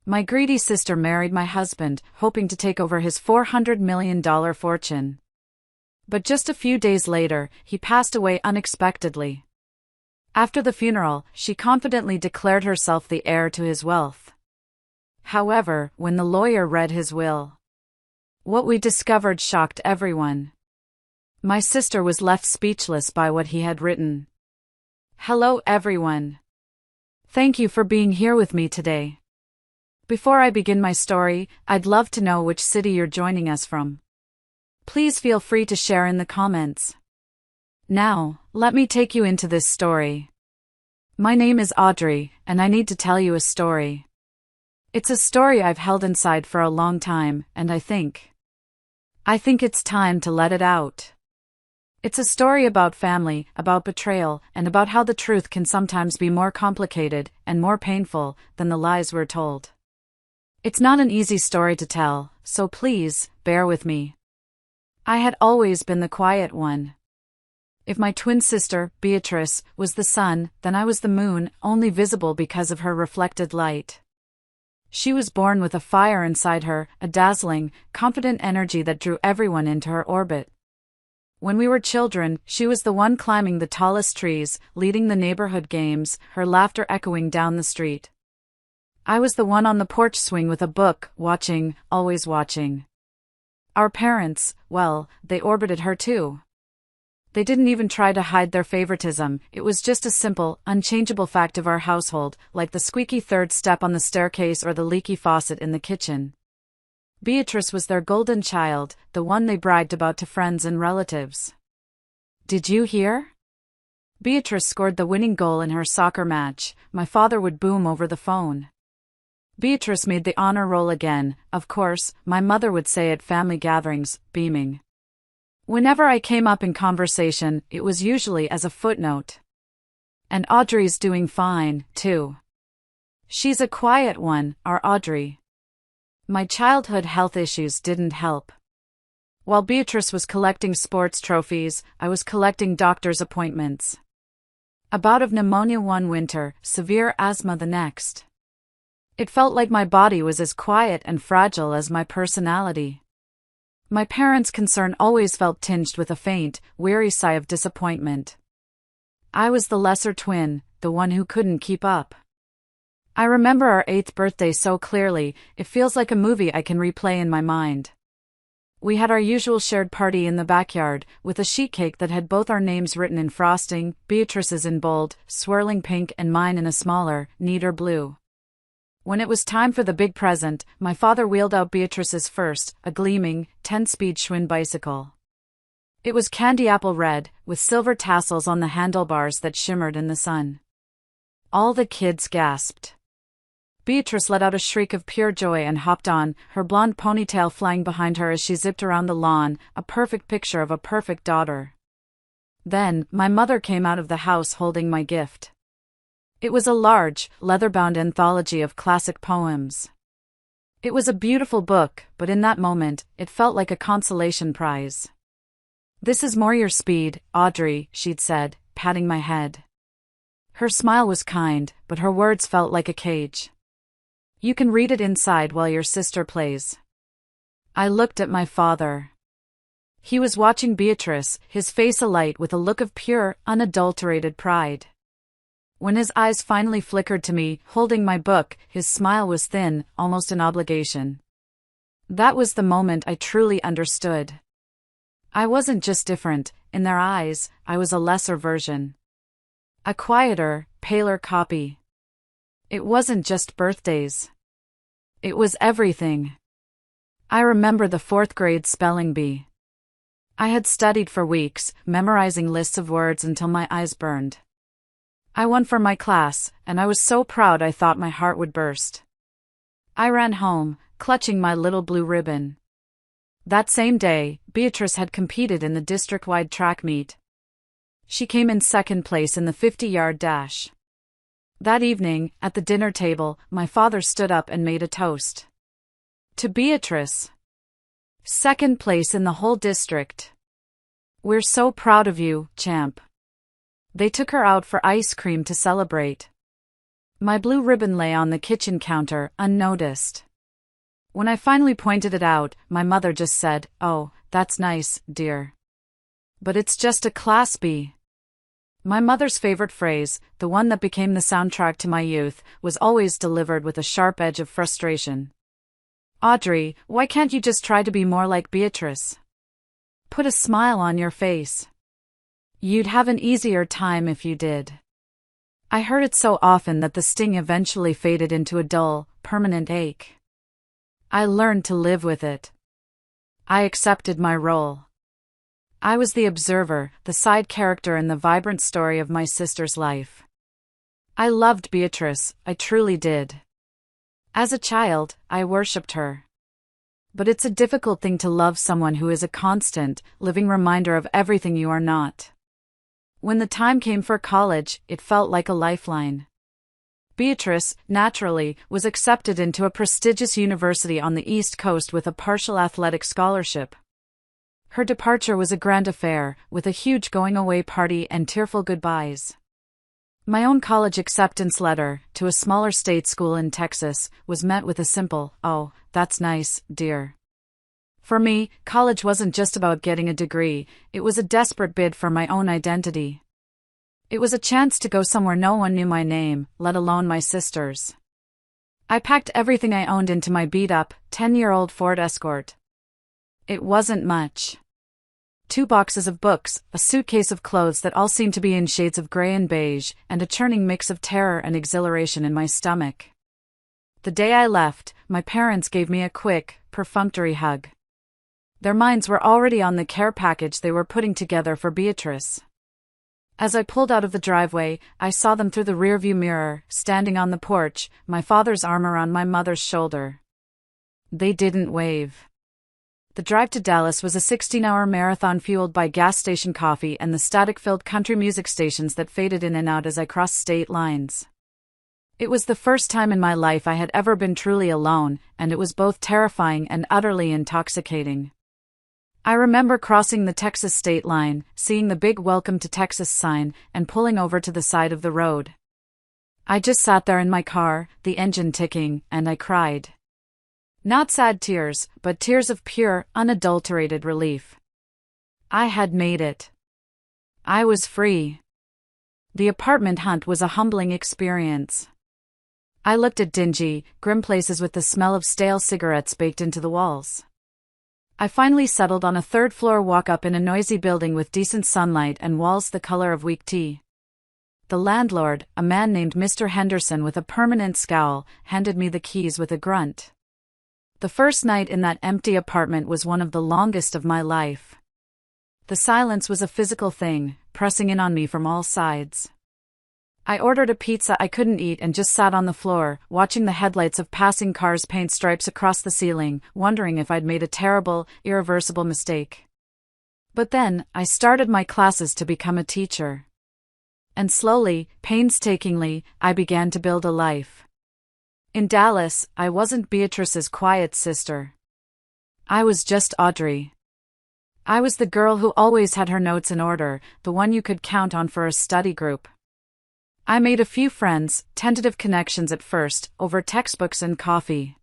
My greedy sister married my husband, hoping to take over his $400 million fortune. But just a few days later, he passed away unexpectedly. After the funeral, she confidently declared herself the heir to his wealth. However, when the lawyer read his will, what we discovered shocked everyone. My sister was left speechless by what he had written. Hello everyone. Thank you for being here with me today. Before I begin my story, I'd love to know which city you're joining us from. Please feel free to share in the comments. Now, let me take you into this story. My name is Audrey, and I need to tell you a story. It's a story I've held inside for a long time, and I think it's time to let it out. It's a story about family, about betrayal, and about how the truth can sometimes be more complicated and more painful than the lies we're told. It's not an easy story to tell, so please, bear with me. I had always been the quiet one. If my twin sister, Beatrice, was the sun, then I was the moon, only visible because of her reflected light. She was born with a fire inside her, a dazzling, confident energy that drew everyone into her orbit. When we were children, she was the one climbing the tallest trees, leading the neighborhood games, her laughter echoing down the street. I was the one on the porch swing with a book, watching, always watching. Our parents, well, they orbited her too. They didn't even try to hide their favoritism, it was just a simple, unchangeable fact of our household, like the squeaky third step on the staircase or the leaky faucet in the kitchen. Beatrice was their golden child, the one they bragged about to friends and relatives. Did you hear? Beatrice scored the winning goal in her soccer match, my father would boom over the phone. Beatrice made the honor roll again, of course, my mother would say at family gatherings, beaming. Whenever I came up in conversation, it was usually as a footnote. And Audrey's doing fine, too. She's a quiet one, our Audrey. My childhood health issues didn't help. While Beatrice was collecting sports trophies, I was collecting doctor's appointments. A bout of pneumonia one winter, severe asthma the next. It felt like my body was as quiet and fragile as my personality. My parents' concern always felt tinged with a faint, weary sigh of disappointment. I was the lesser twin, the one who couldn't keep up. I remember our 8th birthday so clearly, it feels like a movie I can replay in my mind. We had our usual shared party in the backyard, with a sheet cake that had both our names written in frosting, Beatrice's in bold, swirling pink and mine in a smaller, neater blue. When it was time for the big present, my father wheeled out Beatrice's first, a gleaming, 10-speed Schwinn bicycle. It was candy apple red, with silver tassels on the handlebars that shimmered in the sun. All the kids gasped. Beatrice let out a shriek of pure joy and hopped on, her blonde ponytail flying behind her as she zipped around the lawn, a perfect picture of a perfect daughter. Then, my mother came out of the house holding my gift. It was a large, leather-bound anthology of classic poems. It was a beautiful book, but in that moment, it felt like a consolation prize. "This is more your speed, Audrey," she'd said, patting my head. Her smile was kind, but her words felt like a cage. "You can read it inside while your sister plays." I looked at my father. He was watching Beatrice, his face alight with a look of pure, unadulterated pride. When his eyes finally flickered to me, holding my book, his smile was thin, almost an obligation. That was the moment I truly understood. I wasn't just different, in their eyes, I was a lesser version. A quieter, paler copy. It wasn't just birthdays. It was everything. I remember the 4th grade spelling bee. I had studied for weeks, memorizing lists of words until my eyes burned. I won for my class, and I was so proud I thought my heart would burst. I ran home, clutching my little blue ribbon. That same day, Beatrice had competed in the district-wide track meet. She came in 2nd place in the 50-yard dash. That evening, at the dinner table, my father stood up and made a toast. To Beatrice. 2nd place in the whole district. "We're so proud of you, champ." They took her out for ice cream to celebrate. My blue ribbon lay on the kitchen counter, unnoticed. When I finally pointed it out, my mother just said, "Oh, that's nice, dear. But it's just a Class B." My mother's favorite phrase, the one that became the soundtrack to my youth, was always delivered with a sharp edge of frustration. "Audrey, why can't you just try to be more like Beatrice? Put a smile on your face. You'd have an easier time if you did." I heard it so often that the sting eventually faded into a dull, permanent ache. I learned to live with it. I accepted my role. I was the observer, the side character in the vibrant story of my sister's life. I loved Beatrice, I truly did. As a child, I worshipped her. But it's a difficult thing to love someone who is a constant, living reminder of everything you are not. When the time came for college, it felt like a lifeline. Beatrice, naturally, was accepted into a prestigious university on the East Coast with a partial athletic scholarship. Her departure was a grand affair, with a huge going-away party and tearful goodbyes. My own college acceptance letter, to a smaller state school in Texas, was met with a simple, "Oh, that's nice, dear." For me, college wasn't just about getting a degree, it was a desperate bid for my own identity. It was a chance to go somewhere no one knew my name, let alone my sister's. I packed everything I owned into my beat-up, 10-year-old Ford Escort. It wasn't much. 2 boxes of books, a suitcase of clothes that all seemed to be in shades of gray and beige, and a churning mix of terror and exhilaration in my stomach. The day I left, my parents gave me a quick, perfunctory hug. Their minds were already on the care package they were putting together for Beatrice. As I pulled out of the driveway, I saw them through the rearview mirror, standing on the porch, my father's arm around my mother's shoulder. They didn't wave. The drive to Dallas was a 16-hour marathon fueled by gas station coffee and the static-filled country music stations that faded in and out as I crossed state lines. It was the first time in my life I had ever been truly alone, and it was both terrifying and utterly intoxicating. I remember crossing the Texas state line, seeing the big "Welcome to Texas" sign, and pulling over to the side of the road. I just sat there in my car, the engine ticking, and I cried. Not sad tears, but tears of pure, unadulterated relief. I had made it. I was free. The apartment hunt was a humbling experience. I looked at dingy, grim places with the smell of stale cigarettes baked into the walls. I finally settled on a third-floor walk-up in a noisy building with decent sunlight and walls the color of weak tea. The landlord, a man named Mr. Henderson with a permanent scowl, handed me the keys with a grunt. The first night in that empty apartment was one of the longest of my life. The silence was a physical thing, pressing in on me from all sides. I ordered a pizza I couldn't eat and just sat on the floor, watching the headlights of passing cars paint stripes across the ceiling, wondering if I'd made a terrible, irreversible mistake. But then, I started my classes to become a teacher. And slowly, painstakingly, I began to build a life. In Dallas, I wasn't Beatrice's quiet sister. I was just Audrey. I was the girl who always had her notes in order, the one you could count on for a study group. I made a few friends, tentative connections at first, over textbooks and coffee.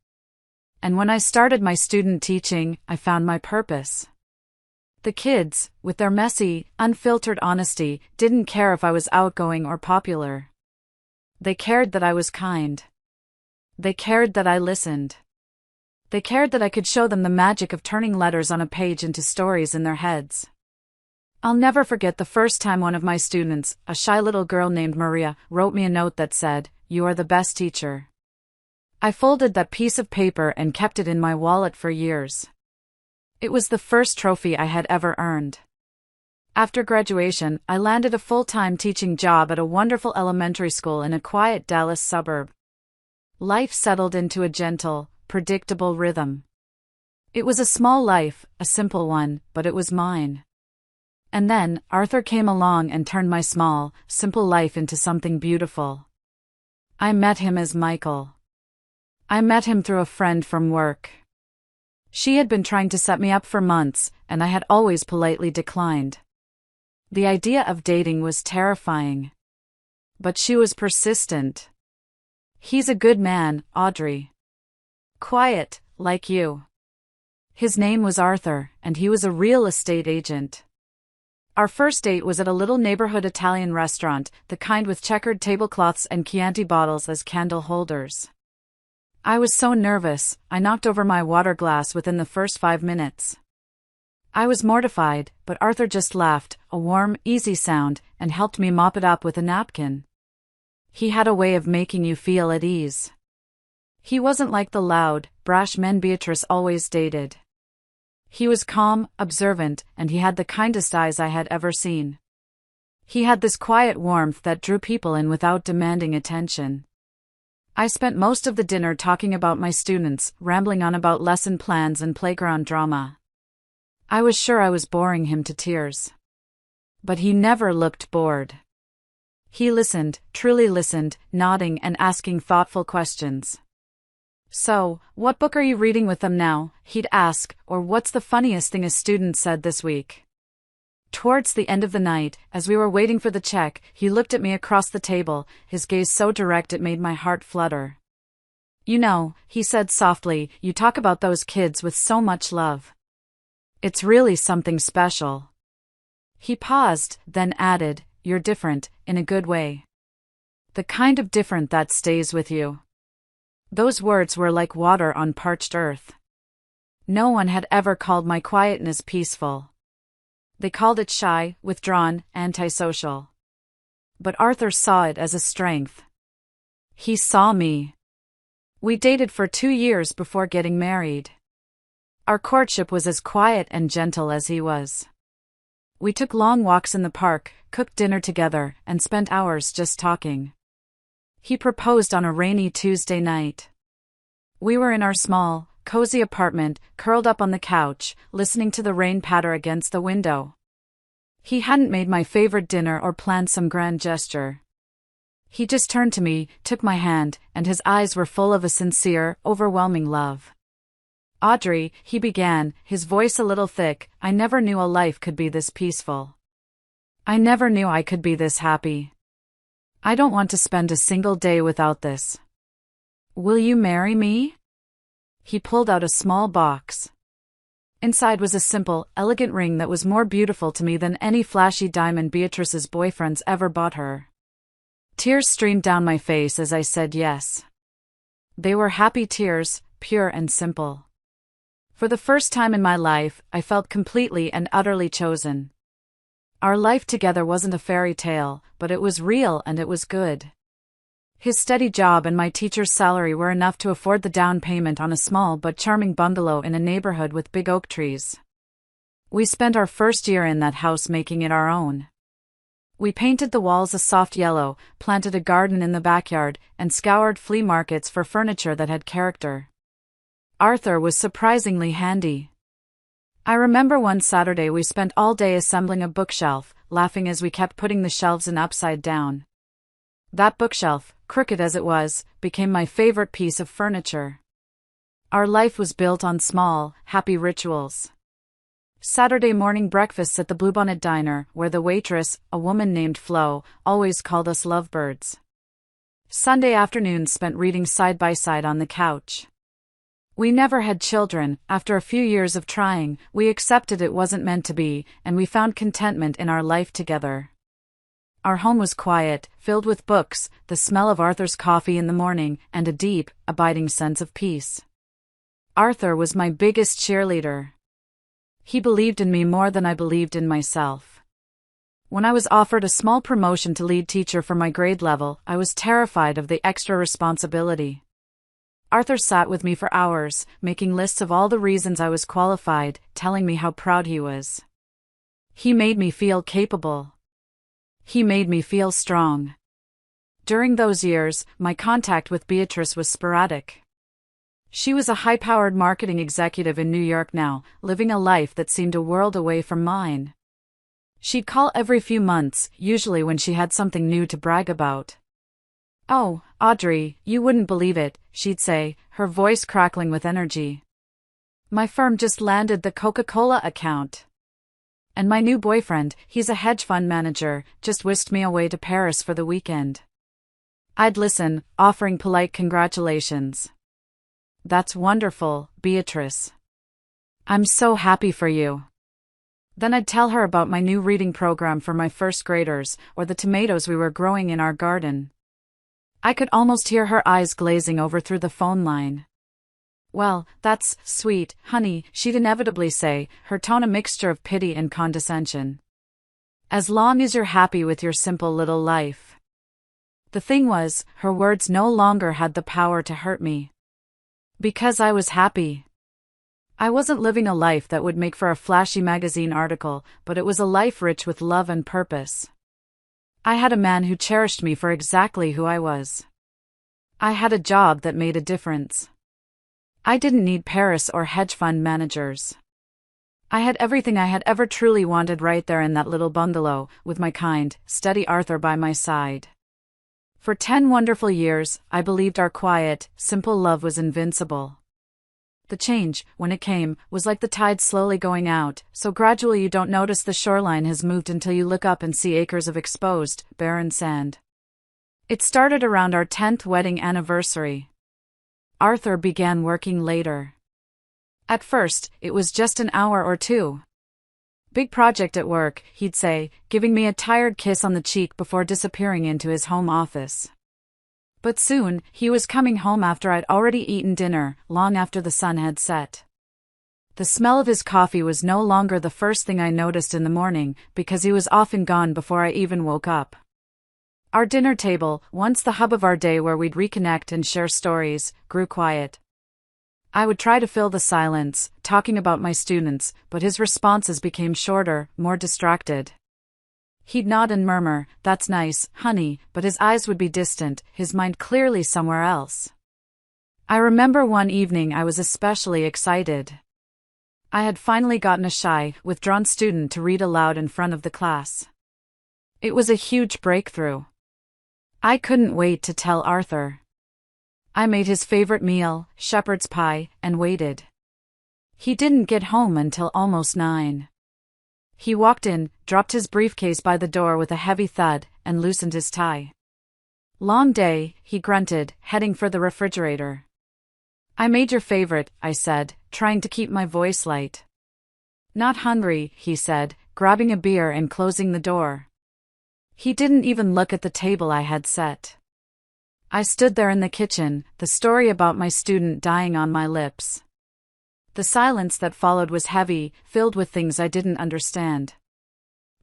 And when I started my student teaching, I found my purpose. The kids, with their messy, unfiltered honesty, didn't care if I was outgoing or popular. They cared that I was kind. They cared that I listened. They cared that I could show them the magic of turning letters on a page into stories in their heads. I'll never forget the first time one of my students, a shy little girl named Maria, wrote me a note that said, "You are the best teacher." I folded that piece of paper and kept it in my wallet for years. It was the first trophy I had ever earned. After graduation, I landed a full-time teaching job at a wonderful elementary school in a quiet Dallas suburb. Life settled into a gentle, predictable rhythm. It was a small life, a simple one, but it was mine. And then, Arthur came along and turned my small, simple life into something beautiful. I met him as Michael. I met him through a friend from work. She had been trying to set me up for months, and I had always politely declined. The idea of dating was terrifying. But she was persistent. He's a good man, Audrey. Quiet, like you. His name was Arthur, and he was a real estate agent. Our first date was at a little neighborhood Italian restaurant, the kind with checkered tablecloths and Chianti bottles as candle holders. I was so nervous, I knocked over my water glass within the first 5 minutes. I was mortified, but Arthur just laughed, a warm, easy sound, and helped me mop it up with a napkin. He had a way of making you feel at ease. He wasn't like the loud, brash men Beatrice always dated. He was calm, observant, and he had the kindest eyes I had ever seen. He had this quiet warmth that drew people in without demanding attention. I spent most of the dinner talking about my students, rambling on about lesson plans and playground drama. I was sure I was boring him to tears. But he never looked bored. He listened, truly listened, nodding and asking thoughtful questions. So, what book are you reading with them now? He'd ask, or what's the funniest thing a student said this week? Towards the end of the night, as we were waiting for the check, he looked at me across the table, his gaze so direct it made my heart flutter. You know, he said softly, you talk about those kids with so much love. It's really something special. He paused, then added, you're different, in a good way. The kind of different that stays with you. Those words were like water on parched earth. No one had ever called my quietness peaceful. They called it shy, withdrawn, antisocial. But Arthur saw it as a strength. He saw me. We dated for 2 years before getting married. Our courtship was as quiet and gentle as he was. We took long walks in the park, cooked dinner together, and spent hours just talking. He proposed on a rainy Tuesday night. We were in our small, cozy apartment, curled up on the couch, listening to the rain patter against the window. He hadn't made my favorite dinner or planned some grand gesture. He just turned to me, took my hand, and his eyes were full of a sincere, overwhelming love. Audrey, he began, his voice a little thick, I never knew a life could be this peaceful. I never knew I could be this happy. I don't want to spend a single day without this. Will you marry me? He pulled out a small box. Inside was a simple, elegant ring that was more beautiful to me than any flashy diamond Beatrice's boyfriends ever bought her. Tears streamed down my face as I said yes. They were happy tears, pure and simple. For the first time in my life, I felt completely and utterly chosen. Our life together wasn't a fairy tale, but it was real and it was good. His steady job and my teacher's salary were enough to afford the down payment on a small but charming bungalow in a neighborhood with big oak trees. We spent our first year in that house making it our own. We painted the walls a soft yellow, planted a garden in the backyard, and scoured flea markets for furniture that had character. Arthur was surprisingly handy. I remember one Saturday we spent all day assembling a bookshelf, laughing as we kept putting the shelves in upside down. That bookshelf, crooked as it was, became my favorite piece of furniture. Our life was built on small, happy rituals. Saturday morning breakfasts at the Bluebonnet Diner, where the waitress, a woman named Flo, always called us lovebirds. Sunday afternoons spent reading side by side on the couch. We never had children. After a few years of trying, we accepted it wasn't meant to be, and we found contentment in our life together. Our home was quiet, filled with books, the smell of Arthur's coffee in the morning, and a deep, abiding sense of peace. Arthur was my biggest cheerleader. He believed in me more than I believed in myself. When I was offered a small promotion to lead teacher for my grade level, I was terrified of the extra responsibility. Arthur sat with me for hours, making lists of all the reasons I was qualified, telling me how proud he was. He made me feel capable. He made me feel strong. During those years, my contact with Beatrice was sporadic. She was a high-powered marketing executive in New York now, living a life that seemed a world away from mine. She'd call every few months, usually when she had something new to brag about. "Oh, Audrey, you wouldn't believe it," she'd say, her voice crackling with energy. "My firm just landed the Coca-Cola account. And my new boyfriend, he's a hedge fund manager, just whisked me away to Paris for the weekend." I'd listen, offering polite congratulations. "That's wonderful, Beatrice. I'm so happy for you." Then I'd tell her about my new reading program for my first graders, or the tomatoes we were growing in our garden. I could almost hear her eyes glazing over through the phone line. "Well, that's sweet, honey," she'd inevitably say, her tone a mixture of pity and condescension. "As long as you're happy with your simple little life." The thing was, her words no longer had the power to hurt me. Because I was happy. I wasn't living a life that would make for a flashy magazine article, but it was a life rich with love and purpose. I had a man who cherished me for exactly who I was. I had a job that made a difference. I didn't need Paris or hedge fund managers. I had everything I had ever truly wanted right there in that little bungalow, with my kind, steady Arthur by my side. For 10 wonderful years, I believed our quiet, simple love was invincible. The change, when it came, was like the tide slowly going out, so gradually you don't notice the shoreline has moved until you look up and see acres of exposed, barren sand. It started around our 10th wedding anniversary. Arthur began working later. At first, it was just an hour or two. "Big project at work," he'd say, giving me a tired kiss on the cheek before disappearing into his home office. But soon, he was coming home after I'd already eaten dinner, long after the sun had set. The smell of his coffee was no longer the first thing I noticed in the morning, because he was often gone before I even woke up. Our dinner table, once the hub of our day where we'd reconnect and share stories, grew quiet. I would try to fill the silence, talking about my students, but his responses became shorter, more distracted. He'd nod and murmur, "That's nice, honey," but his eyes would be distant, his mind clearly somewhere else. I remember one evening I was especially excited. I had finally gotten a shy, withdrawn student to read aloud in front of the class. It was a huge breakthrough. I couldn't wait to tell Arthur. I made his favorite meal, shepherd's pie, and waited. He didn't get home until almost 9. He walked in, dropped his briefcase by the door with a heavy thud, and loosened his tie. "Long day," he grunted, heading for the refrigerator. "I made your favorite," I said, trying to keep my voice light. "Not hungry," he said, grabbing a beer and closing the door. He didn't even look at the table I had set. I stood there in the kitchen, the story about my student dying on my lips. The silence that followed was heavy, filled with things I didn't understand.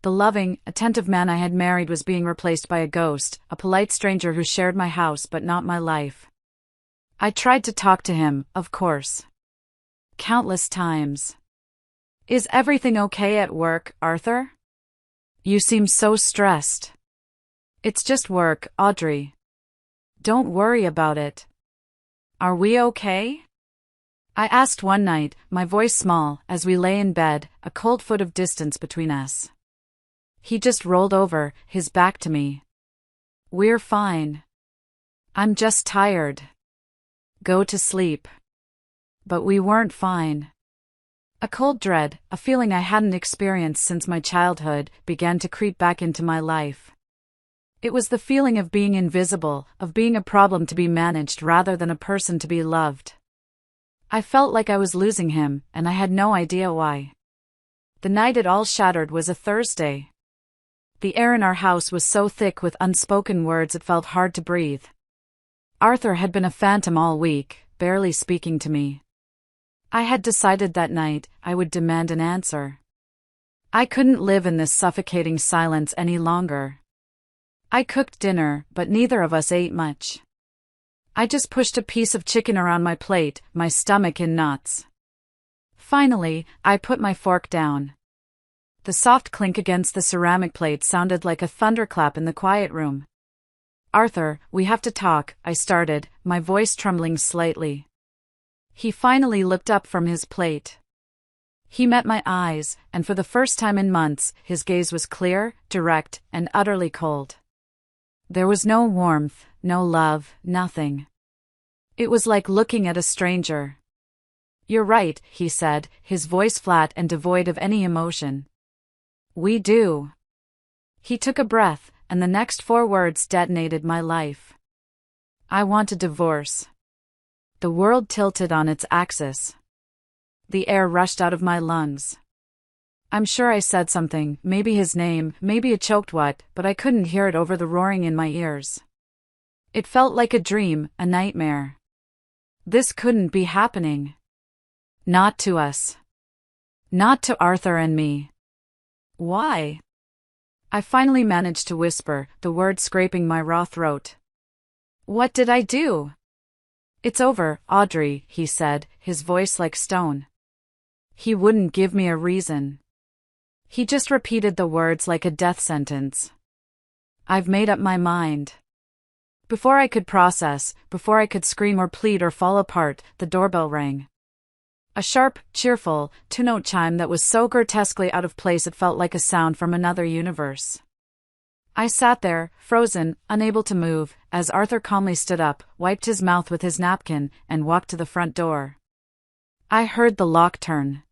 The loving, attentive man I had married was being replaced by a ghost, a polite stranger who shared my house but not my life. I tried to talk to him, of course. Countless times. "Is everything okay at work, Arthur? You seem so stressed." "It's just work, Audrey. Don't worry about it." "Are we okay?" I asked one night, my voice small, as we lay in bed, a cold foot of distance between us. He just rolled over, his back to me. "We're fine. I'm just tired. Go to sleep." But we weren't fine. A cold dread, a feeling I hadn't experienced since my childhood, began to creep back into my life. It was the feeling of being invisible, of being a problem to be managed rather than a person to be loved. I felt like I was losing him, and I had no idea why. The night it all shattered was a Thursday. The air in our house was so thick with unspoken words it felt hard to breathe. Arthur had been a phantom all week, barely speaking to me. I had decided that night I would demand an answer. I couldn't live in this suffocating silence any longer. I cooked dinner, but neither of us ate much. I just pushed a piece of chicken around my plate, my stomach in knots. Finally, I put my fork down. The soft clink against the ceramic plate sounded like a thunderclap in the quiet room. "Arthur, we have to talk," I started, my voice trembling slightly. He finally looked up from his plate. He met my eyes, and for the first time in months, his gaze was clear, direct, and utterly cold. There was no warmth, no love, nothing. It was like looking at a stranger. "You're right," he said, his voice flat and devoid of any emotion. "We do." He took a breath, and the next 4 words detonated my life. I want a divorce. The world tilted on its axis. The air rushed out of my lungs. I'm sure I said something, maybe his name, maybe a choked what, but I couldn't hear it over the roaring in my ears. It felt like a dream, a nightmare. This couldn't be happening. Not to us. Not to Arthur and me. Why? I finally managed to whisper, the words scraping my raw throat. What did I do? It's over, Audrey, he said, his voice like stone. He wouldn't give me a reason. He just repeated the words like a death sentence. I've made up my mind. Before I could process, before I could scream or plead or fall apart, the doorbell rang. A sharp, cheerful, two-note chime that was so grotesquely out of place it felt like a sound from another universe. I sat there, frozen, unable to move, as Arthur calmly stood up, wiped his mouth with his napkin, and walked to the front door. I heard the lock turn.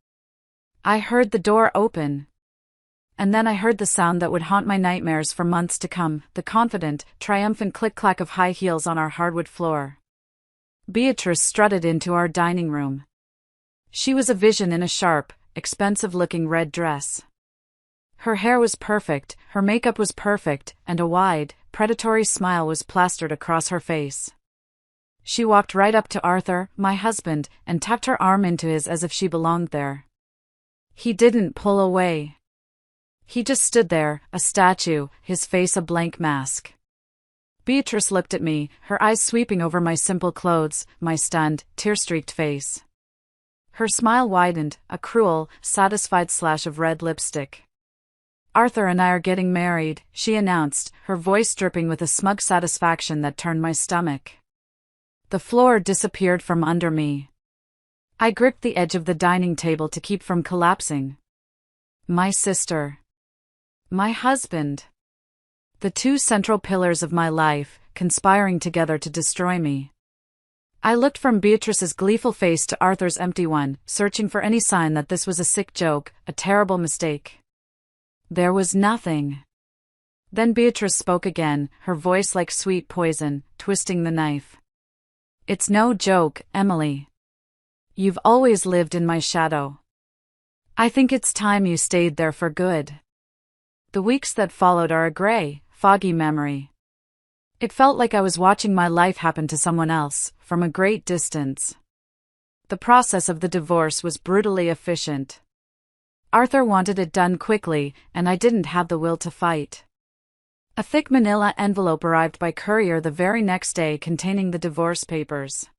I heard the door open. And then I heard the sound that would haunt my nightmares for months to come, the confident, triumphant click-clack of high heels on our hardwood floor. Beatrice strutted into our dining room. She was a vision in a sharp, expensive-looking red dress. Her hair was perfect, her makeup was perfect, and a wide, predatory smile was plastered across her face. She walked right up to Arthur, my husband, and tucked her arm into his as if she belonged there. He didn't pull away. He just stood there, a statue, his face a blank mask. Beatrice looked at me, her eyes sweeping over my simple clothes, my stunned, tear-streaked face. Her smile widened, a cruel, satisfied slash of red lipstick. Arthur and I are getting married, she announced, her voice dripping with a smug satisfaction that turned my stomach. The floor disappeared from under me. I gripped the edge of the dining table to keep from collapsing. My sister. My husband. The two central pillars of my life, conspiring together to destroy me. I looked from Beatrice's gleeful face to Arthur's empty one, searching for any sign that this was a sick joke, a terrible mistake. There was nothing. Then Beatrice spoke again, her voice like sweet poison, twisting the knife. It's no joke, Emily. You've always lived in my shadow. I think it's time you stayed there for good. The weeks that followed are a gray, foggy memory. It felt like I was watching my life happen to someone else, from a great distance. The process of the divorce was brutally efficient. Arthur wanted it done quickly, and I didn't have the will to fight. A thick manila envelope arrived by courier the very next day containing the divorce papers.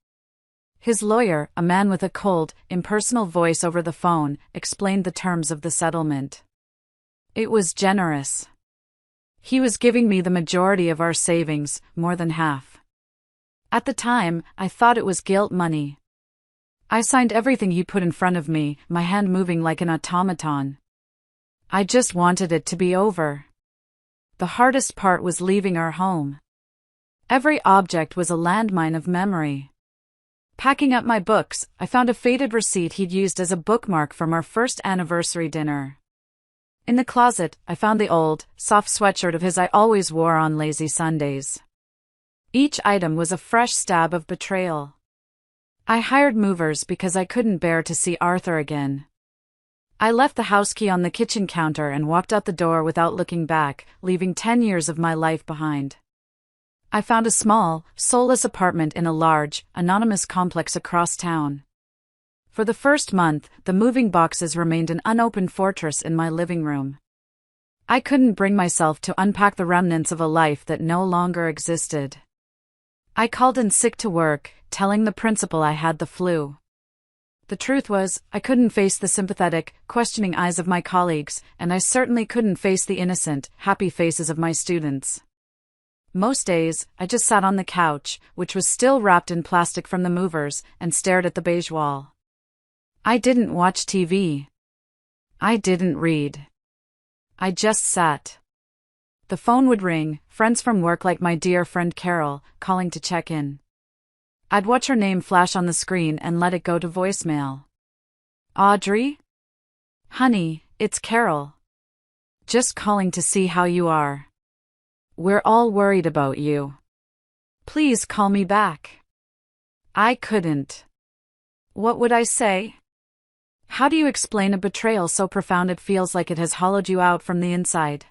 His lawyer, a man with a cold, impersonal voice over the phone, explained the terms of the settlement. It was generous. He was giving me the majority of our savings, more than half. At the time, I thought it was guilt money. I signed everything he put in front of me, my hand moving like an automaton. I just wanted it to be over. The hardest part was leaving our home. Every object was a landmine of memory. Packing up my books, I found a faded receipt he'd used as a bookmark from our first anniversary dinner. In the closet, I found the old, soft sweatshirt of his I always wore on lazy Sundays. Each item was a fresh stab of betrayal. I hired movers because I couldn't bear to see Arthur again. I left the house key on the kitchen counter and walked out the door without looking back, leaving 10 years of my life behind. I found a small, soulless apartment in a large, anonymous complex across town. For the first month, the moving boxes remained an unopened fortress in my living room. I couldn't bring myself to unpack the remnants of a life that no longer existed. I called in sick to work, telling the principal I had the flu. The truth was, I couldn't face the sympathetic, questioning eyes of my colleagues, and I certainly couldn't face the innocent, happy faces of my students. Most days, I just sat on the couch, which was still wrapped in plastic from the movers, and stared at the beige wall. I didn't watch TV. I didn't read. I just sat. The phone would ring, friends from work like my dear friend Carol, calling to check in. I'd watch her name flash on the screen and let it go to voicemail. Audrey? Honey, it's Carol. Just calling to see how you are. We're all worried about you. Please call me back. I couldn't. What would I say? How do you explain a betrayal so profound it feels like it has hollowed you out from the inside?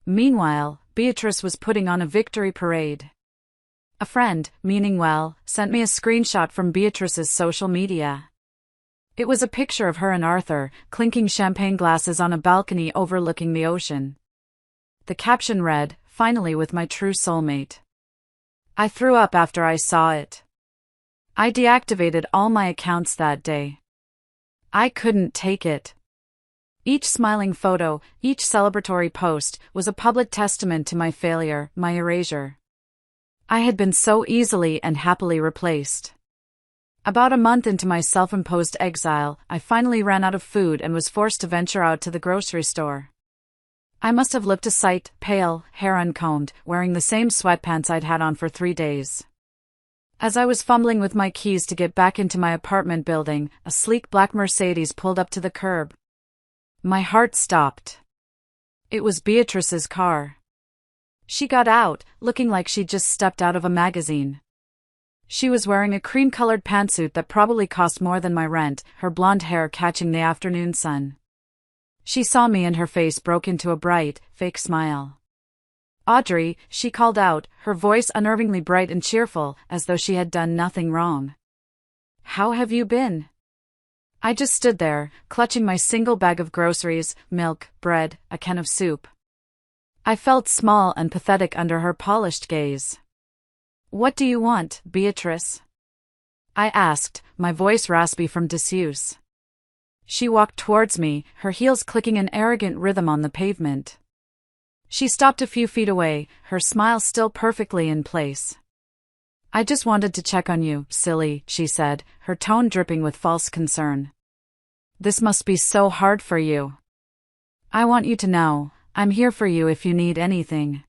Meanwhile, Beatrice was putting on a victory parade. A friend, meaning well, sent me a screenshot from Beatrice's social media. It was a picture of her and Arthur, clinking champagne glasses on a balcony overlooking the ocean. The caption read, "Finally with my true soulmate." I threw up after I saw it. I deactivated all my accounts that day. I couldn't take it. Each smiling photo, each celebratory post, was a public testament to my failure, my erasure. I had been so easily and happily replaced. About a month into my self-imposed exile, I finally ran out of food and was forced to venture out to the grocery store. I must have looked a sight, pale, hair uncombed, wearing the same sweatpants I'd had on for 3 days. As I was fumbling with my keys to get back into my apartment building, a sleek black Mercedes pulled up to the curb. My heart stopped. It was Beatrice's car. She got out, looking like she'd just stepped out of a magazine. She was wearing a cream-colored pantsuit that probably cost more than my rent, her blonde hair catching the afternoon sun. She saw me and her face broke into a bright, fake smile. "Audrey," she called out, her voice unnervingly bright and cheerful, as though she had done nothing wrong. "How have you been?" I just stood there, clutching my single bag of groceries, milk, bread, a can of soup. I felt small and pathetic under her polished gaze. "What do you want, Beatrice?" I asked, my voice raspy from disuse. She walked towards me, her heels clicking an arrogant rhythm on the pavement. She stopped a few feet away, her smile still perfectly in place. "I just wanted to check on you, silly," she said, her tone dripping with false concern. "This must be so hard for you. I want you to know, I'm here for you if you need anything."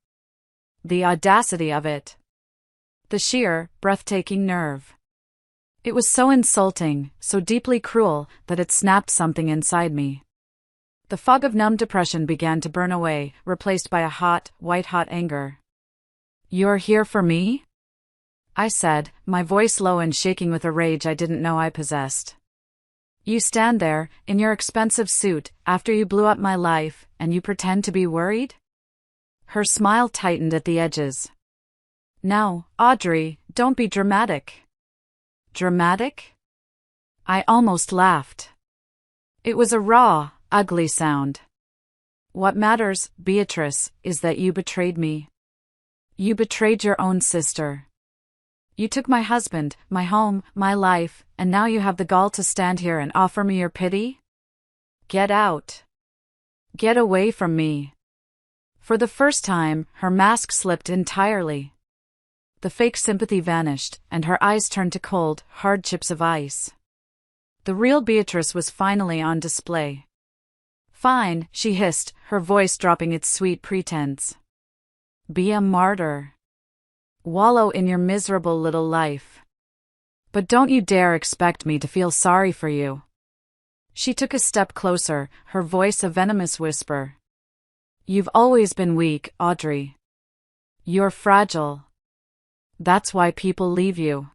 The audacity of it. The sheer, breathtaking nerve. It was so insulting, so deeply cruel, that it snapped something inside me. The fog of numb depression began to burn away, replaced by a hot, white-hot anger. "You're here for me?" I said, my voice low and shaking with a rage I didn't know I possessed. "You stand there, in your expensive suit, after you blew up my life, and you pretend to be worried?" Her smile tightened at the edges. "Now, Audrey, don't be dramatic." Dramatic? I almost laughed. It was a raw, ugly sound. "What matters, Beatrice, is that you betrayed me. You betrayed your own sister. You took my husband, my home, my life, and now you have the gall to stand here and offer me your pity? Get out. Get away from me." For the first time, her mask slipped entirely. The fake sympathy vanished, and her eyes turned to cold, hard chips of ice. The real Beatrice was finally on display. "Fine," she hissed, her voice dropping its sweet pretense. "Be a martyr. Wallow in your miserable little life. But don't you dare expect me to feel sorry for you." She took a step closer, her voice a venomous whisper. "You've always been weak, Audrey. You're fragile. That's why people leave you.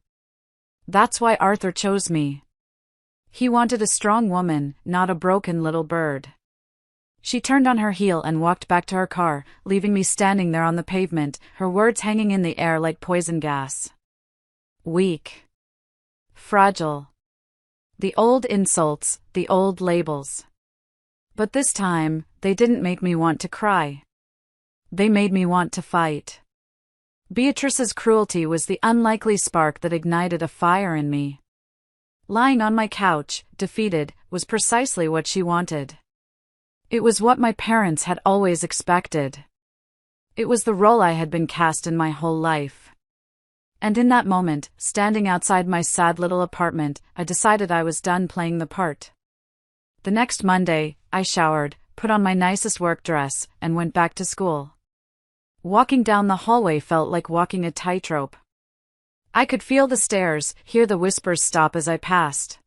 That's why Arthur chose me. He wanted a strong woman, not a broken little bird." She turned on her heel and walked back to her car, leaving me standing there on the pavement, her words hanging in the air like poison gas. Weak. Fragile. The old insults, the old labels. But this time, they didn't make me want to cry. They made me want to fight. Beatrice's cruelty was the unlikely spark that ignited a fire in me. Lying on my couch, defeated, was precisely what she wanted. It was what my parents had always expected. It was the role I had been cast in my whole life. And in that moment, standing outside my sad little apartment, I decided I was done playing the part. The next Monday, I showered, put on my nicest work dress, and went back to school. Walking down the hallway felt like walking a tightrope. I could feel the stares, hear the whispers stop as I passed.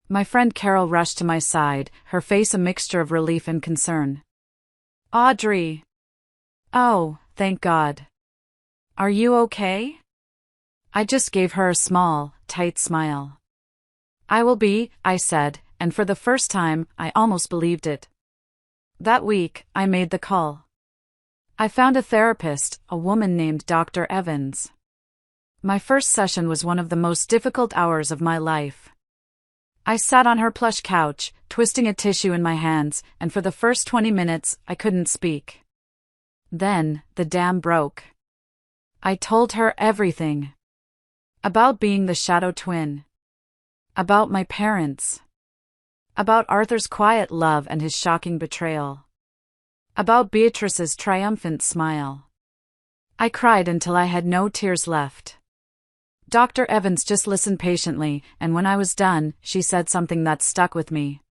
My friend Carol rushed to my side, her face a mixture of relief and concern. "Audrey." "Oh, thank God." Are you okay? I just gave her a small, tight smile. I will be, I said, and for the first time, I almost believed it. That week, I made the call. I found a therapist, a woman named Dr. Evans. My first session was one of the most difficult hours of my life. I sat on her plush couch, twisting a tissue in my hands, and for the first 20 minutes, I couldn't speak. Then, the dam broke. I told her everything. About being the shadow twin. About my parents. About Arthur's quiet love and his shocking betrayal. About Beatrice's triumphant smile. I cried until I had no tears left. Dr. Evans just listened patiently, and when I was done, she said something that stuck with me.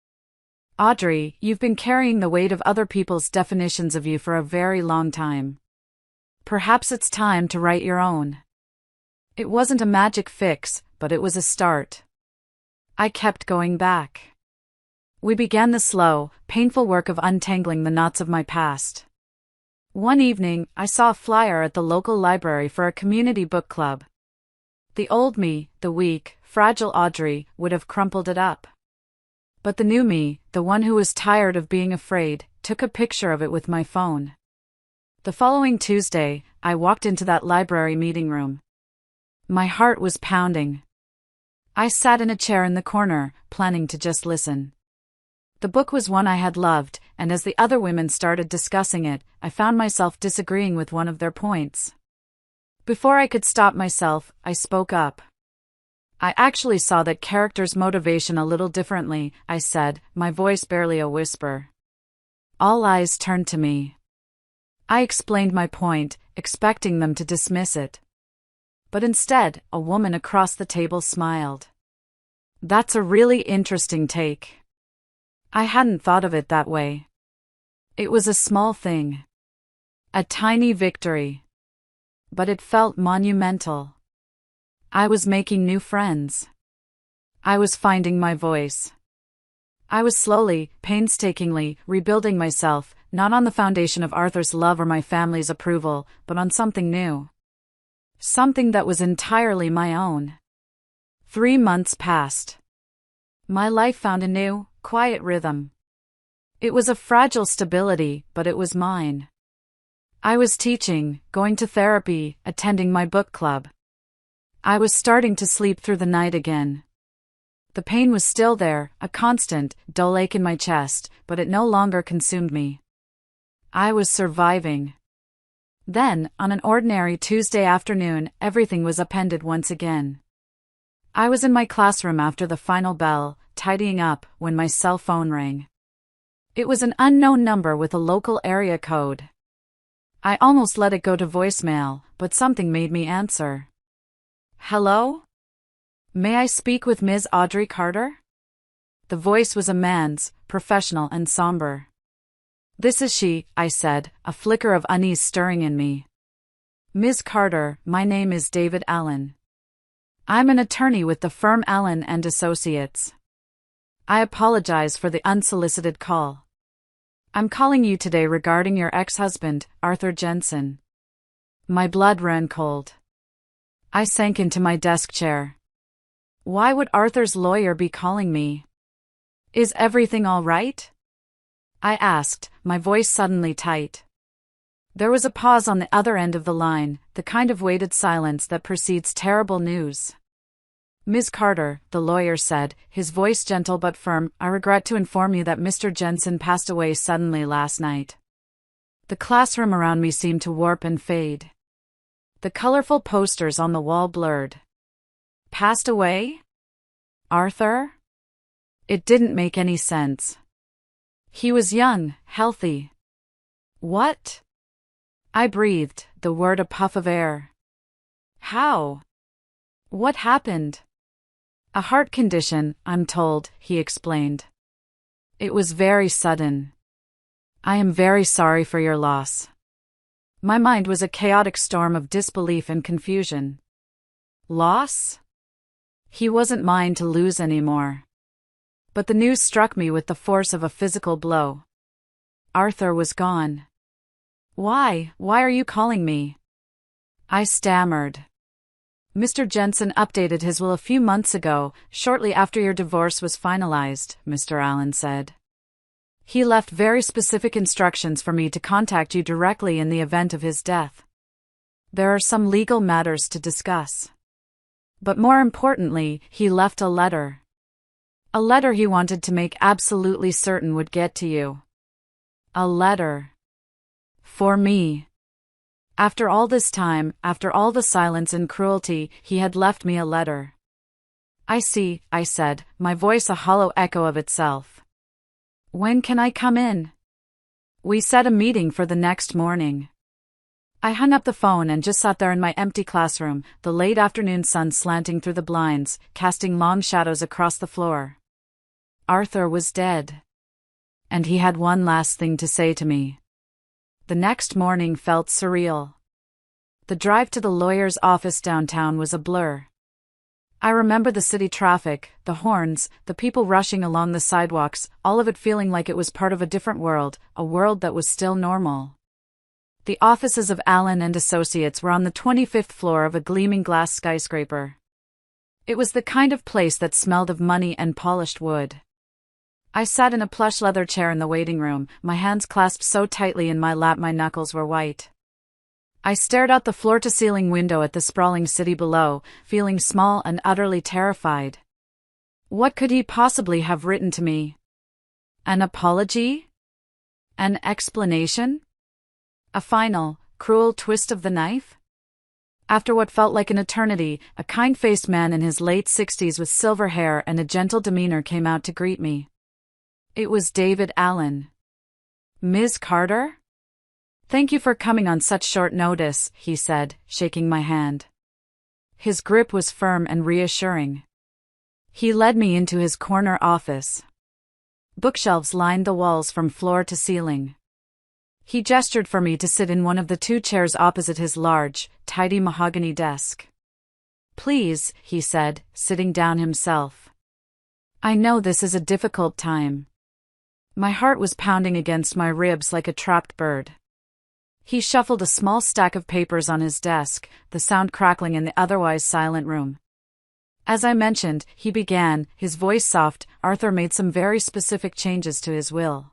Audrey, you've been carrying the weight of other people's definitions of you for a very long time. Perhaps it's time to write your own. It wasn't a magic fix, but it was a start. I kept going back. We began the slow, painful work of untangling the knots of my past. One evening, I saw a flyer at the local library for a community book club. The old me, the weak, fragile Audrey, would have crumpled it up. But the new me, the one who was tired of being afraid, took a picture of it with my phone. The following Tuesday, I walked into that library meeting room. My heart was pounding. I sat in a chair in the corner, planning to just listen. The book was one I had loved, and as the other women started discussing it, I found myself disagreeing with one of their points. Before I could stop myself, I spoke up. I actually saw that character's motivation a little differently, I said, my voice barely a whisper. All eyes turned to me. I explained my point, expecting them to dismiss it. But instead, a woman across the table smiled. That's a really interesting take. I hadn't thought of it that way. It was a small thing. A tiny victory. But it felt monumental. I was making new friends. I was finding my voice. I was slowly, painstakingly, rebuilding myself, not on the foundation of Arthur's love or my family's approval, but on something new. Something that was entirely my own. 3 months passed. My life found a new, quiet rhythm. It was a fragile stability, but it was mine. I was teaching, going to therapy, attending my book club. I was starting to sleep through the night again. The pain was still there, a constant, dull ache in my chest, but it no longer consumed me. I was surviving. Then, on an ordinary Tuesday afternoon, everything was upended once again. I was in my classroom after the final bell, tidying up, when my cell phone rang. It was an unknown number with a local area code. I almost let it go to voicemail, but something made me answer. Hello? May I speak with Ms. Audrey Carter? The voice was a man's, professional and somber. This is she, I said, a flicker of unease stirring in me. Ms. Carter, my name is David Allen. I'm an attorney with the firm Allen and Associates. I apologize for the unsolicited call. I'm calling you today regarding your ex-husband, Arthur Jensen. My blood ran cold. I sank into my desk chair. Why would Arthur's lawyer be calling me? Is everything all right? I asked, my voice suddenly tight. There was a pause on the other end of the line, the kind of weighted silence that precedes terrible news. Ms. Carter, the lawyer said, his voice gentle but firm, I regret to inform you that Mr. Jensen passed away suddenly last night. The classroom around me seemed to warp and fade. The colorful posters on the wall blurred. Passed away? Arthur? It didn't make any sense. He was young, healthy. What? I breathed, the word a puff of air. How? What happened? A heart condition, I'm told, he explained. It was very sudden. I am very sorry for your loss. My mind was a chaotic storm of disbelief and confusion. Loss? He wasn't mine to lose anymore. But the news struck me with the force of a physical blow. Arthur was gone. Why are you calling me? I stammered. Mr. Jensen updated his will a few months ago, shortly after your divorce was finalized, Mr. Allen said. He left very specific instructions for me to contact you directly in the event of his death. There are some legal matters to discuss. But more importantly, he left a letter. A letter he wanted to make absolutely certain would get to you. A letter. For me. After all this time, after all the silence and cruelty, he had left me a letter. I see, I said, my voice a hollow echo of itself. When can I come in? We set a meeting for the next morning. I hung up the phone and just sat there in my empty classroom, the late afternoon sun slanting through the blinds, casting long shadows across the floor. Arthur was dead. And he had one last thing to say to me. The next morning felt surreal. The drive to the lawyer's office downtown was a blur. I remember the city traffic, the horns, the people rushing along the sidewalks, all of it feeling like it was part of a different world, a world that was still normal. The offices of Allen and Associates were on the 25th floor of a gleaming glass skyscraper. It was the kind of place that smelled of money and polished wood. I sat in a plush leather chair in the waiting room, my hands clasped so tightly in my lap my knuckles were white. I stared out the floor-to-ceiling window at the sprawling city below, feeling small and utterly terrified. What could he possibly have written to me? An apology? An explanation? A final, cruel twist of the knife? After what felt like an eternity, a kind-faced man in his late 60s with silver hair and a gentle demeanor came out to greet me. It was David Allen. Ms. Carter? Thank you for coming on such short notice, he said, shaking my hand. His grip was firm and reassuring. He led me into his corner office. Bookshelves lined the walls from floor to ceiling. He gestured for me to sit in one of the two chairs opposite his large, tidy mahogany desk. Please, he said, sitting down himself. I know this is a difficult time. My heart was pounding against my ribs like a trapped bird. He shuffled a small stack of papers on his desk, the sound crackling in the otherwise silent room. As I mentioned, he began, his voice soft, Arthur made some very specific changes to his will.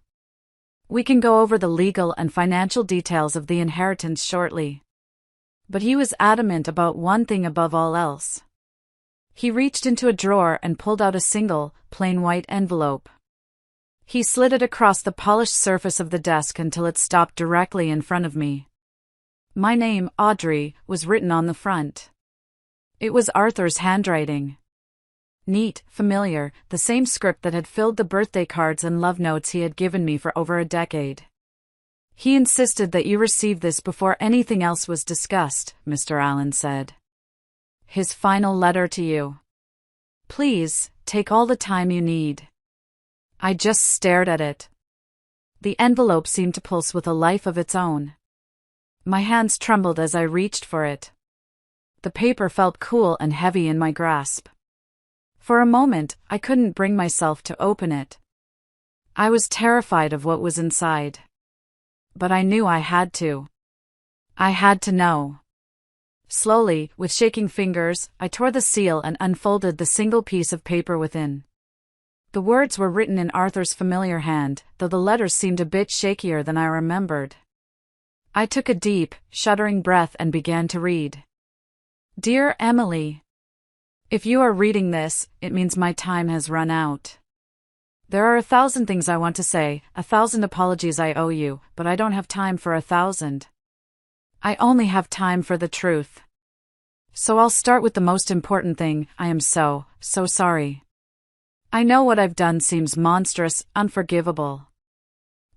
We can go over the legal and financial details of the inheritance shortly. But he was adamant about one thing above all else. He reached into a drawer and pulled out a single, plain white envelope. He slid it across the polished surface of the desk until it stopped directly in front of me. My name, Audrey, was written on the front. It was Arthur's handwriting. Neat, familiar, the same script that had filled the birthday cards and love notes he had given me for over a decade. He insisted that you receive this before anything else was discussed, Mr. Allen said. His final letter to you. Please, take all the time you need. I just stared at it. The envelope seemed to pulse with a life of its own. My hands trembled as I reached for it. The paper felt cool and heavy in my grasp. For a moment, I couldn't bring myself to open it. I was terrified of what was inside. But I knew I had to. I had to know. Slowly, with shaking fingers, I tore the seal and unfolded the single piece of paper within. The words were written in Arthur's familiar hand, though the letters seemed a bit shakier than I remembered. I took a deep, shuddering breath and began to read. Dear Emily, if you are reading this, it means my time has run out. There are 1,000 things I want to say, 1,000 apologies I owe you, but I don't have time for 1,000. I only have time for the truth. So I'll start with the most important thing. I am so sorry. I know what I've done seems monstrous, unforgivable.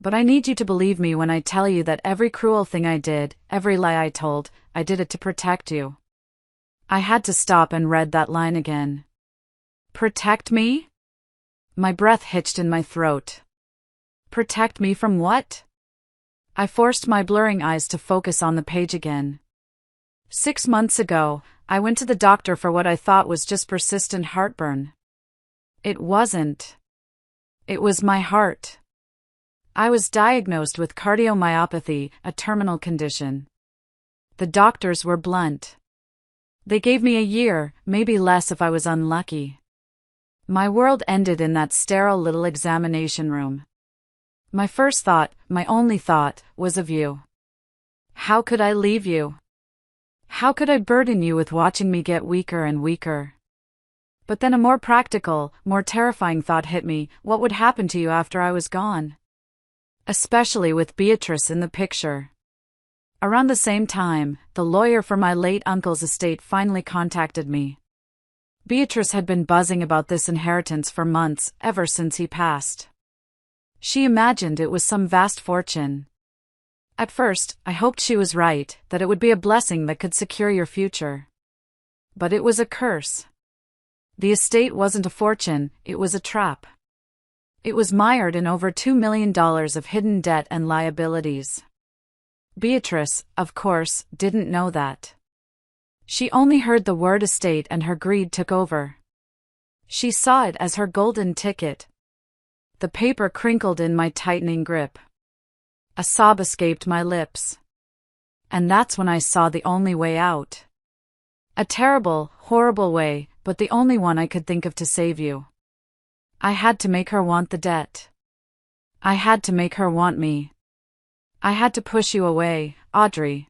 But I need you to believe me when I tell you that every cruel thing I did, every lie I told, I did it to protect you. I had to stop and read that line again. Protect me? My breath hitched in my throat. Protect me from what? I forced my blurring eyes to focus on the page again. 6 months ago, I went to the doctor for what I thought was just persistent heartburn. It wasn't. It was my heart. I was diagnosed with cardiomyopathy, a terminal condition. The doctors were blunt. They gave me a year, maybe less if I was unlucky. My world ended in that sterile little examination room. My first thought, my only thought, was of you. How could I leave you? How could I burden you with watching me get weaker and weaker? But then a more practical, more terrifying thought hit me: what would happen to you after I was gone? Especially with Beatrice in the picture. Around the same time, the lawyer for my late uncle's estate finally contacted me. Beatrice had been buzzing about this inheritance for months, ever since he passed. She imagined it was some vast fortune. At first, I hoped she was right, that it would be a blessing that could secure your future. But it was a curse. The estate wasn't a fortune, it was a trap. It was mired in over $2 million of hidden debt and liabilities. Beatrice, of course, didn't know that. She only heard the word estate and her greed took over. She saw it as her golden ticket. The paper crinkled in my tightening grip. A sob escaped my lips. And that's when I saw the only way out. A terrible, horrible way, but the only one I could think of to save you. I had to make her want the debt. I had to make her want me. I had to push you away, Audrey.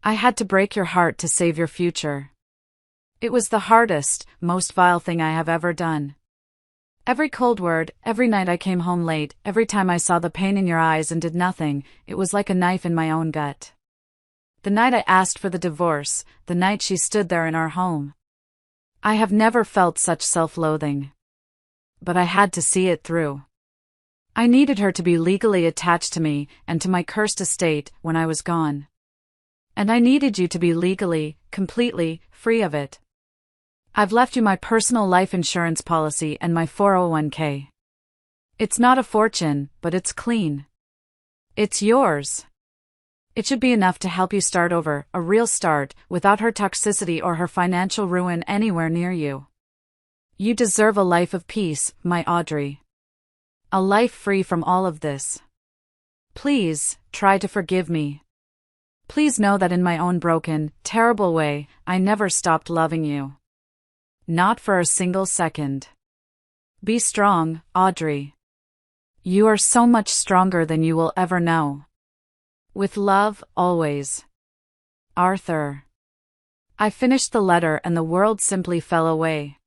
I had to break your heart to save your future. It was the hardest, most vile thing I have ever done. Every cold word, every night I came home late, every time I saw the pain in your eyes and did nothing, it was like a knife in my own gut. The night I asked for the divorce, the night she stood there in our home. I have never felt such self-loathing. But I had to see it through. I needed her to be legally attached to me and to my cursed estate when I was gone. And I needed you to be legally, completely, free of it. I've left you my personal life insurance policy and my 401k. It's not a fortune, but it's clean. It's yours. It should be enough to help you start over, a real start, without her toxicity or her financial ruin anywhere near you. You deserve a life of peace, my Audrey. A life free from all of this. Please, try to forgive me. Please know that in my own broken, terrible way, I never stopped loving you. Not for a single second. Be strong, Audrey. You are so much stronger than you will ever know. With love, always. Arthur. I finished the letter and the world simply fell away.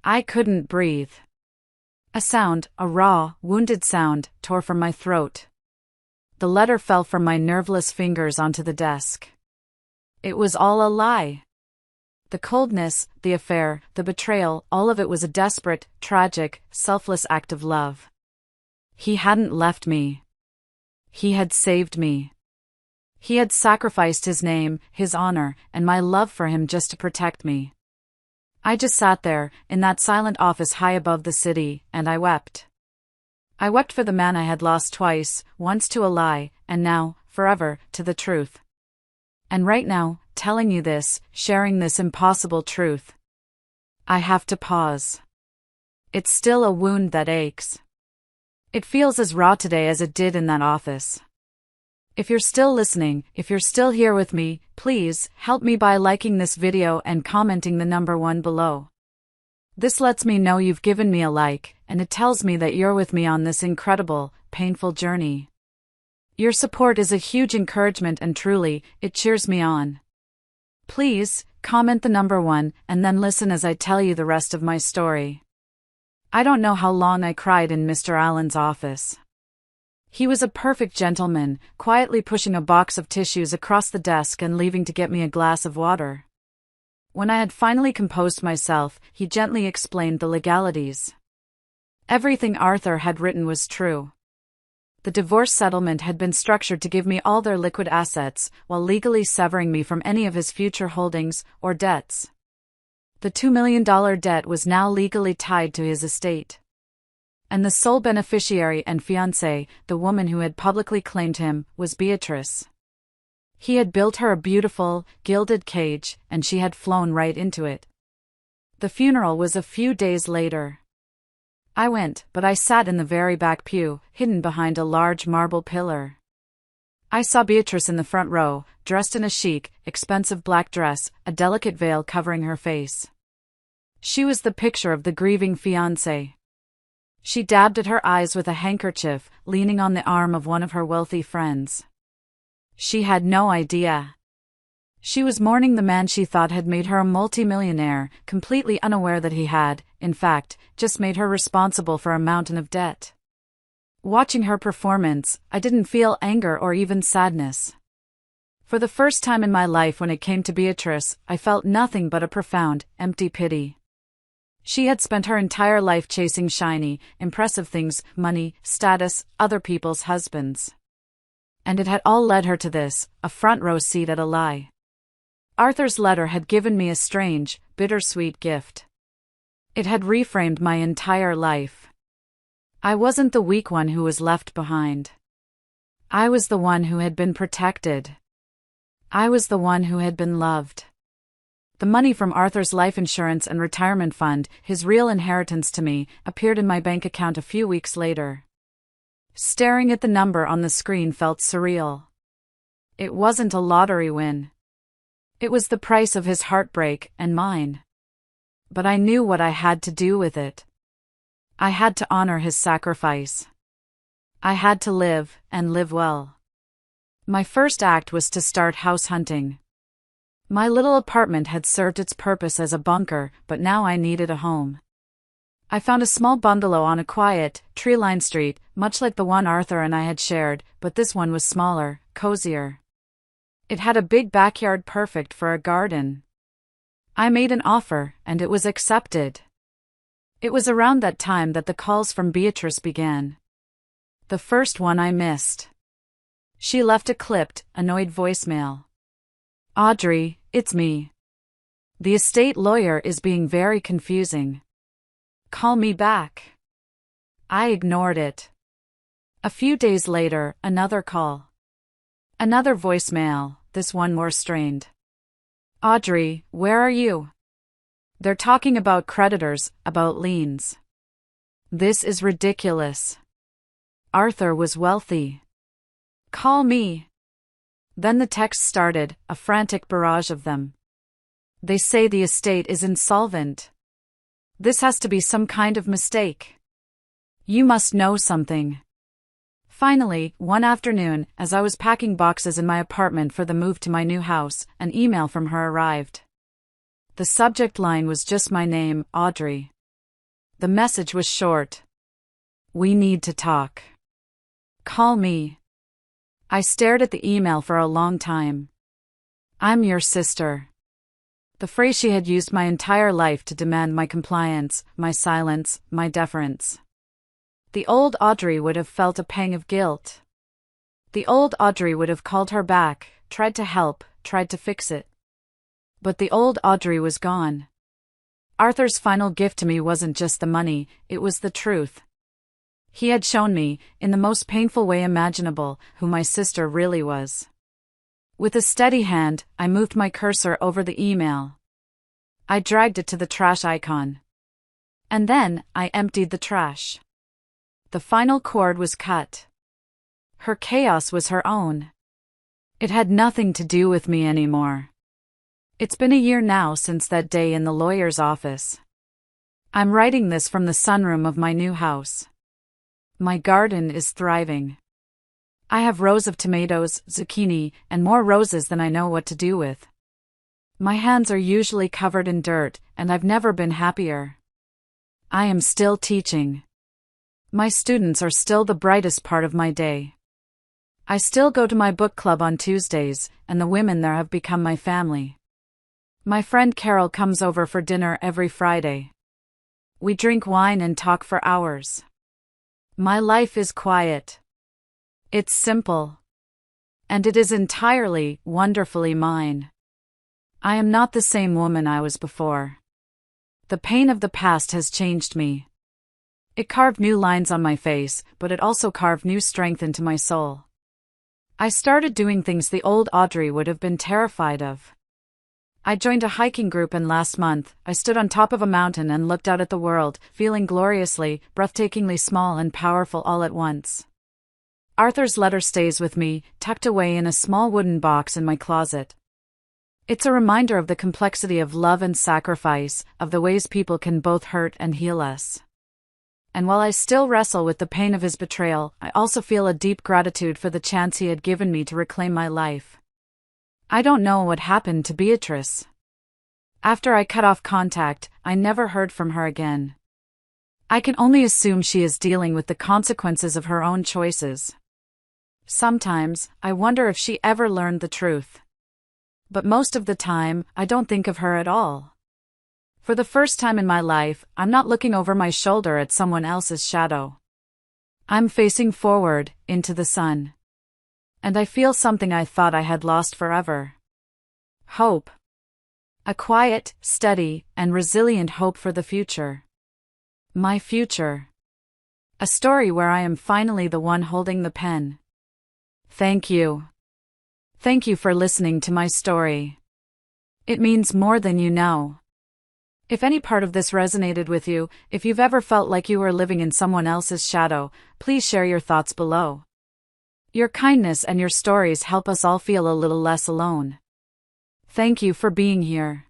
I couldn't breathe. A sound, a raw, wounded sound, tore from my throat. The letter fell from my nerveless fingers onto the desk. It was all a lie. The coldness, the affair, the betrayal, all of it was a desperate, tragic, selfless act of love. He hadn't left me. He had saved me. He had sacrificed his name, his honor, and my love for him just to protect me. I just sat there, in that silent office high above the city, and I wept. I wept for the man I had lost twice, once to a lie, and now, forever, to the truth. And right now, telling you this, sharing this impossible truth, I have to pause. It's still a wound that aches. It feels as raw today as it did in that office. If you're still listening, if you're still here with me, please, help me by liking this video and commenting the number 1 below. This lets me know you've given me a like, and it tells me that you're with me on this incredible, painful journey. Your support is a huge encouragement and truly, it cheers me on. Please, comment the number 1, and then listen as I tell you the rest of my story. I don't know how long I cried in Mr. Allen's office. He was a perfect gentleman, quietly pushing a box of tissues across the desk and leaving to get me a glass of water. When I had finally composed myself, he gently explained the legalities. Everything Arthur had written was true. The divorce settlement had been structured to give me all their liquid assets, while legally severing me from any of his future holdings or debts. The $2 million debt was now legally tied to his estate. And the sole beneficiary and fiancée, the woman who had publicly claimed him, was Beatrice. He had built her a beautiful, gilded cage, and she had flown right into it. The funeral was a few days later. I went, but I sat in the very back pew, hidden behind a large marble pillar. I saw Beatrice in the front row, dressed in a chic, expensive black dress, a delicate veil covering her face. She was the picture of the grieving fiancé. She dabbed at her eyes with a handkerchief, leaning on the arm of one of her wealthy friends. She had no idea. She was mourning the man she thought had made her a multimillionaire, completely unaware that he had, in fact, just made her responsible for a mountain of debt. Watching her performance, I didn't feel anger or even sadness. For the first time in my life when it came to Beatrice, I felt nothing but a profound, empty pity. She had spent her entire life chasing shiny, impressive things, money, status, other people's husbands. And it had all led her to this, a front row seat at a lie. Arthur's letter had given me a strange, bittersweet gift. It had reframed my entire life. I wasn't the weak one who was left behind. I was the one who had been protected. I was the one who had been loved. The money from Arthur's life insurance and retirement fund, his real inheritance to me, appeared in my bank account a few weeks later. Staring at the number on the screen felt surreal. It wasn't a lottery win. It was the price of his heartbreak and mine. But I knew what I had to do with it. I had to honor his sacrifice. I had to live, and live well. My first act was to start house hunting. My little apartment had served its purpose as a bunker, but now I needed a home. I found a small bungalow on a quiet, tree-lined street, much like the one Arthur and I had shared, but this one was smaller, cozier. It had a big backyard perfect for a garden. I made an offer, and it was accepted. It was around that time that the calls from Beatrice began. The first one I missed. She left a clipped, annoyed voicemail. "Audrey, it's me. The estate lawyer is being very confusing. Call me back." I ignored it. A few days later, another call. Another voicemail, this one more strained. "Audrey, where are you? They're talking about creditors, about liens. This is ridiculous. Arthur was wealthy. Call me." Then the text started, a frantic barrage of them. "They say the estate is insolvent. This has to be some kind of mistake. You must know something." Finally, one afternoon, as I was packing boxes in my apartment for the move to my new house, an email from her arrived. The subject line was just my name, Audrey. The message was short. "We need to talk. Call me." I stared at the email for a long time. "I'm your sister." The phrase she had used my entire life to demand my compliance, my silence, my deference. The old Audrey would have felt a pang of guilt. The old Audrey would have called her back, tried to help, tried to fix it. But the old Audrey was gone. Arthur's final gift to me wasn't just the money, it was the truth. He had shown me, in the most painful way imaginable, who my sister really was. With a steady hand, I moved my cursor over the email. I dragged it to the trash icon. And then, I emptied the trash. The final cord was cut. Her chaos was her own. It had nothing to do with me anymore. It's been a year now since that day in the lawyer's office. I'm writing this from the sunroom of my new house. My garden is thriving. I have rows of tomatoes, zucchini, and more roses than I know what to do with. My hands are usually covered in dirt, and I've never been happier. I am still teaching. My students are still the brightest part of my day. I still go to my book club on Tuesdays, and the women there have become my family. My friend Carol comes over for dinner every Friday. We drink wine and talk for hours. My life is quiet. It's simple. And it is entirely, wonderfully mine. I am not the same woman I was before. The pain of the past has changed me. It carved new lines on my face, but it also carved new strength into my soul. I started doing things the old Audrey would have been terrified of. I joined a hiking group, and last month, I stood on top of a mountain and looked out at the world, feeling gloriously, breathtakingly small and powerful all at once. Arthur's letter stays with me, tucked away in a small wooden box in my closet. It's a reminder of the complexity of love and sacrifice, of the ways people can both hurt and heal us. And while I still wrestle with the pain of his betrayal, I also feel a deep gratitude for the chance he had given me to reclaim my life. I don't know what happened to Beatrice. After I cut off contact, I never heard from her again. I can only assume she is dealing with the consequences of her own choices. Sometimes, I wonder if she ever learned the truth. But most of the time, I don't think of her at all. For the first time in my life, I'm not looking over my shoulder at someone else's shadow. I'm facing forward, into the sun. And I feel something I thought I had lost forever. Hope. A quiet, steady, and resilient hope for the future. My future. A story where I am finally the one holding the pen. Thank you. Thank you for listening to my story. It means more than you know. If any part of this resonated with you, if you've ever felt like you were living in someone else's shadow, please share your thoughts below. Your kindness and your stories help us all feel a little less alone. Thank you for being here.